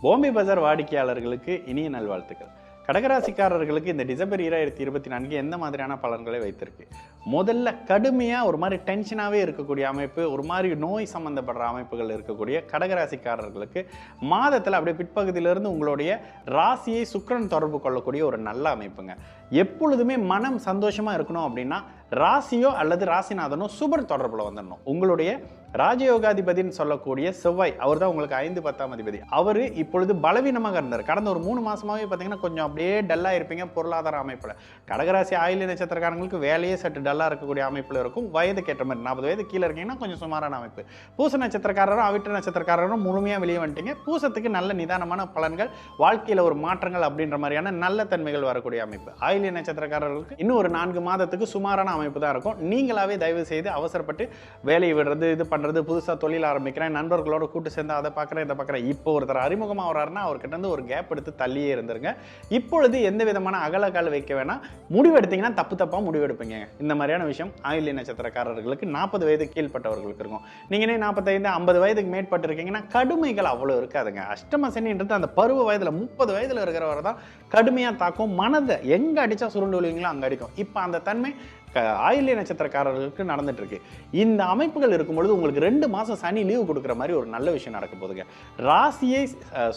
பாம்பே பஜார் வாடிக்கையாளர்களுக்கு இனிய நல்வாழ்த்துக்கள். கடகராசிக்காரர்களுக்கு இந்த டிசம்பர் 2024 எந்த மாதிரியான பலன்களை வைத்திருக்கு? முதல்ல கடுமையாக ஒரு மாதிரி டென்ஷனாகவே இருக்கக்கூடிய அமைப்பு, ஒரு மாதிரி நோய் சம்மந்தப்படுற அமைப்புகள் இருக்கக்கூடிய கடகராசிக்காரர்களுக்கு மாதத்தில் அப்படியே பிற்பகுதியிலிருந்து உங்களுடைய ராசியை சுக்கிரன் தொடர்பு கொள்ளக்கூடிய ஒரு நல்ல அமைப்புங்க. எப்பொழுதுமே மனம் சந்தோஷமாக இருக்கணும் அப்படின்னா ராசியோ அல்லது ராசிநாதனோ சுபர் தொடர்பில் வந்துடணும். உங்களுடைய ராஜயோகாதிபதினு சொல்லக்கூடிய செவ்வாய், அவர் தான் உங்களுக்கு 5, 10ஆம் அதிபதி. அவர் இப்பொழுது பலவீனமாக இருந்தார். கடந்த ஒரு 3 மாசமாவே பார்த்தீங்கன்னா கொஞ்சம் அப்படியே டல்லாக இருப்பீங்க பொருளாதார அமைப்பில். கடகராசி ஆயில்ய நட்சத்திரக்காரங்களுக்கு வேலையே சற்று டல்லாக இருக்கக்கூடிய அமைப்பில் இருக்கும். வயதுக்கு ஏற்ற மாதிரி 40 வயது கீழே இருக்கீங்கன்னா கொஞ்சம் சுமாரான அமைப்பு. பூச நட்சத்திரக்காரரும் அவிட்ட நட்சத்திரக்காரரும் முழுமையாக வெளியே வந்துட்டீங்க. பூசத்துக்கு நல்ல நிதானமான பலன்கள், வாழ்க்கையில் ஒரு மாற்றங்கள் அப்படின்ற மாதிரியான நல்ல தன்மைகள் வரக்கூடிய அமைப்பு. ஆயில்ய நட்சத்திரக்காரர்களுக்கு இன்னும் ஒரு 4 மாதத்துக்கு சுமாரான அமைப்பு தான் இருக்கும். நீங்களாவே தயவு செய்து அவசரப்பட்டு வேலையை விடுறது, இது பண்ணுறது, புதுசாக தொழில் ஆரம்பிக்கிறேன், நண்பர்களோட கூட்டு சேர்ந்து அதை பார்க்குறேன் இதை பார்க்குறேன். இப்போ ஒருத்தர் அறிமுகமாக வர்றாருன்னா அவர்கிட்ட இருந்து ஒரு கேப் எடுத்து தள்ளியே இருந்துருங்க. இப்பொழுது எந்த விதமான அகலக்கால் வைக்க வேணாம். முடிவெடுத்தீங்கன்னா தப்பாக முடிவெடுப்பீங்க. இந்த மாதிரியான விஷயம் ஆயில்ய நட்சத்திரக்காரர்களுக்கு 40 வயது கீழ்பட்டவர்களுக்கு இருக்கும். நீங்களே 45, 50 வயதுக்கு மேற்பட்டு இருக்கீங்கன்னா கடுமைகள் அவ்வளோ இருக்காதுங்க. அஷ்டம சனின்றது அந்த பருவ வயதில் 30 வயதில் இருக்கிறவரை தான் கடுமையாக தாக்கும். மனதை எங்கே அடித்தா சுருண்டு விழுவீங்களோ அங்கே அடிக்கும். இப்போ அந்த தன்மை ஆயில்ய நட்சத்திரக்காரர்களுக்கு நடந்துட்டு இருக்கு. இந்த அமைப்புகள் இருக்கும்பொழுது உங்களுக்கு 2 மாசம் சனி லீவு கொடுக்குற மாதிரி ஒரு நல்ல விஷயம் நடக்க போகுதுங்க. ராசியை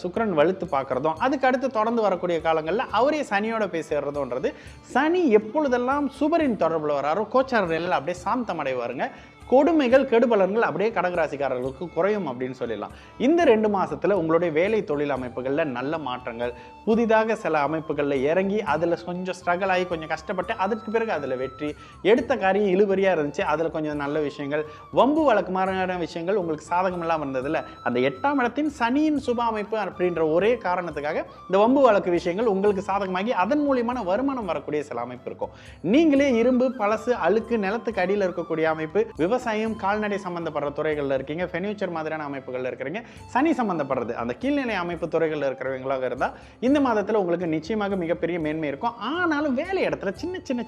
சுக்கிரன் வலுத்து பார்க்கறதும், அதுக்கு அடுத்து தொடர்ந்து வரக்கூடிய காலங்களில் அவரே சனியோட போய் சேர்றதுன்றது, சனி எப்பொழுதெல்லாம் சுபரின் தொடர்பில் வராரோ கோச்சார நிலையில் அப்படியே சாந்தமடைவாருங்க. கொடுமைகள் கெடுபலன்கள் அப்படியே கடகராசிக்காரர்களுக்கு குறையும் அப்படின்னு சொல்லிடலாம். இந்த 2 மாசத்துல உங்களுடைய வேலை தொழில் அமைப்புகளில் நல்ல மாற்றங்கள், புதிதாக சில அமைப்புகளில் இறங்கி அதில் கொஞ்சம் ஸ்ட்ரகிள் ஆகி கொஞ்சம் கஷ்டப்பட்டு அதற்கு பிறகு அதில் வெற்றி, எடுத்த காரியம் இழுபறியாக இருந்துச்சு அதில் கொஞ்சம் நல்ல விஷயங்கள், வம்பு வழக்கு மாதிரியான விஷயங்கள் உங்களுக்கு சாதகம் இல்லாமல் இருந்ததில்ல, அந்த 8ஆம் இடத்தின் சனியின் சுப அமைப்பு அப்படின்ற ஒரே காரணத்துக்காக இந்த வம்பு வழக்கு விஷயங்கள் உங்களுக்கு சாதகமாகி அதன் மூலியமான வருமானம் வரக்கூடிய சில அமைப்பு இருக்கும். நீங்களே இரும்பு, பழசு, அழுக்கு, நிலத்துக்கு அடியில் இருக்கக்கூடிய அமைப்பு, விவசாயம், கால்நடை சம்பந்தப்படுற துறைகளில் இருக்கீங்க, ஃபர்னிச்சர் மாதிரியான அமைப்புகளில் இருக்கிறீங்க, சனி சம்பந்தப்படுறது அந்த கீழ்நிலை அமைப்பு துறைகளில் இருக்கிறவங்களாக இருந்தால் இந்த மாதத்தில் உங்களுக்கு நிச்சயமாக மிகப்பெரிய மேன்மை இருக்கும். ஆனாலும் வேலை இடத்துல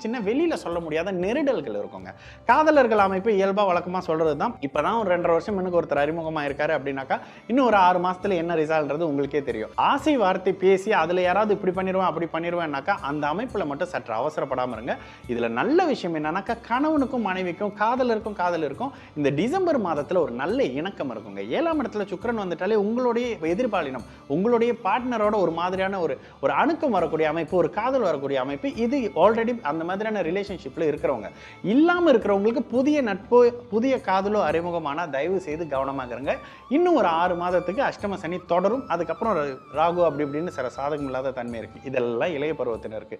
சின்ன வெளியில சொல்ல முடியாத நெருடல்கள் இருக்குங்க. காதலர்கள் அமைப்பு இயல்பா வழக்கமாக சொல்றது தான். இப்பதான் ஒரு 2.5 வருஷம் எனக்கு ஒருத்தர் அறிமுகமாக இருக்காரு அப்படின்னாக்கா இன்னும் ஒரு 6 மாசத்துல என்ன ரிசல்ட்ன்றது உங்களுக்கே தெரியும். ஆசை வார்த்தை பேசி அதுல யாராவது இப்படி பண்ணிடுவேன் அப்படி பண்ணிடுவேன்னாக்கா அந்த அமைப்புல மட்டும் சற்று அவசரப்படாம இருங்க. இதுல நல்ல விஷயம் என்னன்னாக்கா கணவனுக்கும் மனைவிக்கும் காதலருக்கும் காதல் இருக்கும். இந்த டிசம்பர் மாதத்துல ஒரு நல்ல இணக்கம் இருக்குங்க. 7ஆம் இடத்துல சுக்கிரன் வந்துட்டாலே உங்களுடைய எதிர்பாலினம், உங்களுடைய பார்ட்னரோட ஒரு மாதிரியான ஒரு அணுக்கம் வரக்கூடிய அமைப்பு, ஒரு காதல் வரக்கூடிய அமைப்பு. இது ஆல்ரெடி அந்த மாதிரியான ரிலேஷன்ஷிப்ல இருக்கிறவங்க. இல்லாம இருக்கிறவங்களுக்கு புதிய நட்போ புதிய காதலோ அறிமுகமான தயவு செய்து கவனமாக இருங்க. இன்னும் ஒரு 6 மாதத்துக்கு அஷ்டம சனி தொடரும். அதுக்கப்புறம் ராகு அப்படி இப்படின்னு சில சாதகம் இல்லாத தன்மை இருக்கு. இதெல்லாம் இளைய பருவத்தினருக்கு.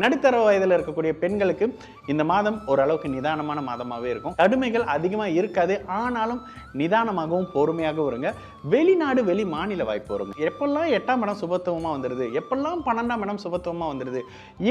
நடுத்தர வயதில் இருக்கக்கூடிய பெண்களுக்கு இந்த மாதம் ஓரளவுக்கு நிதானமான மாதமாகவே இருக்கும். கடுமைகள் அதிகமாக இருக்காது. ஆனாலும் நிதானமாகவும் பொறுமையாகவும் இருங்க. வெளிநாடு வெளி மாநில வாய்ப்பு வருங்க. எப்பெல்லாம் 8ஆம் இடம் சுபத்துவமாக வந்துடுது, எப்பெல்லாம் 12ஆம் இடம் சுபத்துவமாக வந்துடுது,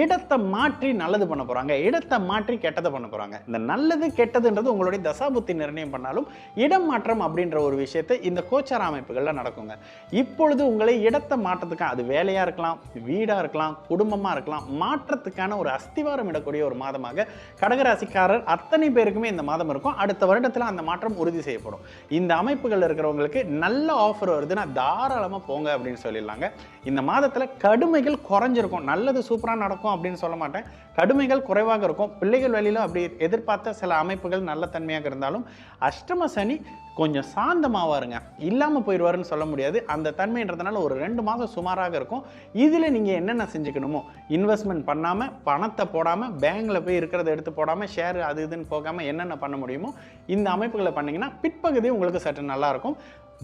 இடத்தை மாற்றி நல்லது பண்ண போறாங்க, இடத்தை மாற்றி கெட்டதை பண்ண போறாங்க. இந்த நல்லது கெட்டதுன்றது உங்களுடைய தசாபுத்தி நிர்ணயம் பண்ணாலும் இடம் மாற்றம் அப்படின்ற ஒரு விஷயத்தை இந்த கோச்சார அமைப்புகள்ல நடக்குங்க. இப்பொழுது உங்களை இடத்தை மாற்றத்துக்கு, அது வேலையா இருக்கலாம், வீடா இருக்கலாம், குடும்பமா இருக்கலாம், மாற்றத்துக்கான ஒரு அஸ்திவாரம் இடக்கூடிய ஒரு மாதமாக கடகராசிக்காரர் அத்தனை பேருக்குமே இந்த மாதம் இருக்கும். அடுத்த வருடத்துல அந்த மாற்றம் உறுதி செய்யப்படும். இந்த அமைப்புகள் இருக்கிறவங்களுக்கு நல்ல ஆஃபர் வருதுன்னா தாராளமா போங்க அப்படின்னு சொல்லிடலாங்க. இந்த மாதத்துல கடுமைகள் குறைஞ்சிருக்கும். நல்லது சூப்பரா நடக்கும் அப்படின்னு சொல்ல மாட்டேன். கடுமைகள் குறைவாக இருக்கும். பிள்ளைகள் வழியில அப்படி எதிர்பார்த்த சில அமைப்புகள் நல்ல தன்மையாக இருந்தாலும் அஷ்டம சனி கொஞ்சம் சாந்தமாவாருங்க. இல்லாமல் போயிடுவாருன்னு சொல்ல முடியாது. அந்த தன்மைன்றதுனால ஒரு 2 மாதம் சுமாராக இருக்கும். இதில் நீங்கள் என்னென்ன செஞ்சுக்கணுமோ, இன்வெஸ்ட்மெண்ட் பண்ணாமல், பணத்தை போடாமல், பேங்கில் போய் இருக்கிறத எடுத்து போடாமல், ஷேர் அது இதுன்னு போகாமல் என்னென்ன பண்ண முடியுமோ இந்த அமைப்புகளை பண்ணிங்கன்னா பிற்பகுதி உங்களுக்கு சற்று நல்லாயிருக்கும்.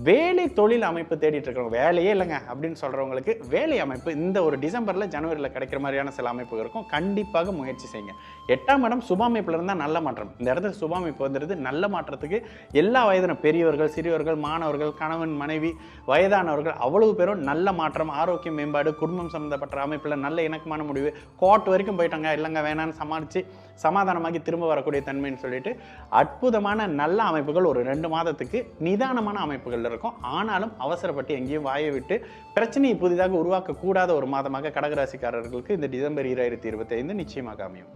வேலை தொழில் அமைப்பு தேடிட்டு இருக்கிறவங்க, வேலையே இல்லைங்க அப்படின்னு சொல்கிறவங்களுக்கு வேலை அமைப்பு இந்த ஒரு டிசம்பரில் ஜனவரியில் கிடைக்கிற மாதிரியான சில அமைப்பு இருக்கும். கண்டிப்பாக முயற்சி செய்யுங்க. 8ஆம் இடம் சுபாமைப்பில் இருந்தால் நல்ல மாற்றம். இந்த இடத்துல சுபாமைப்பு வந்துடுது. நல்ல மாற்றத்துக்கு எல்லா வயதின பெரியவர்கள், சிறியவர்கள், மாணவர்கள், கணவன், மனைவி, வயதானவர்கள் அவ்வளவு பேரும் நல்ல மாற்றம், ஆரோக்கிய மேம்பாடு, குடும்பம் சம்மந்தப்பட்ட அமைப்பில் நல்ல இணக்கமான முடிவு, கோர்ட் வரைக்கும் போயிட்டாங்க, இல்லைங்க வேணான்னு சமாளித்து சமாதானமாகி திரும்ப வரக்கூடிய தன்மைன்னு சொல்லிட்டு அற்புதமான நல்ல அமைப்புகள் ஒரு 2 மாதத்துக்கு நிதானமான அமைப்புகள் இருக்கும். ஆனாலும் அவசரப்பட்டு எங்கேயும் வாயை விட்டு பிரச்சனையை புதிதாக உருவாக்கக்கூடாத ஒரு மாதமாக கடகராசிக்காரர்களுக்கு இந்த டிசம்பர் 2025 நிச்சயமாக அமையும்.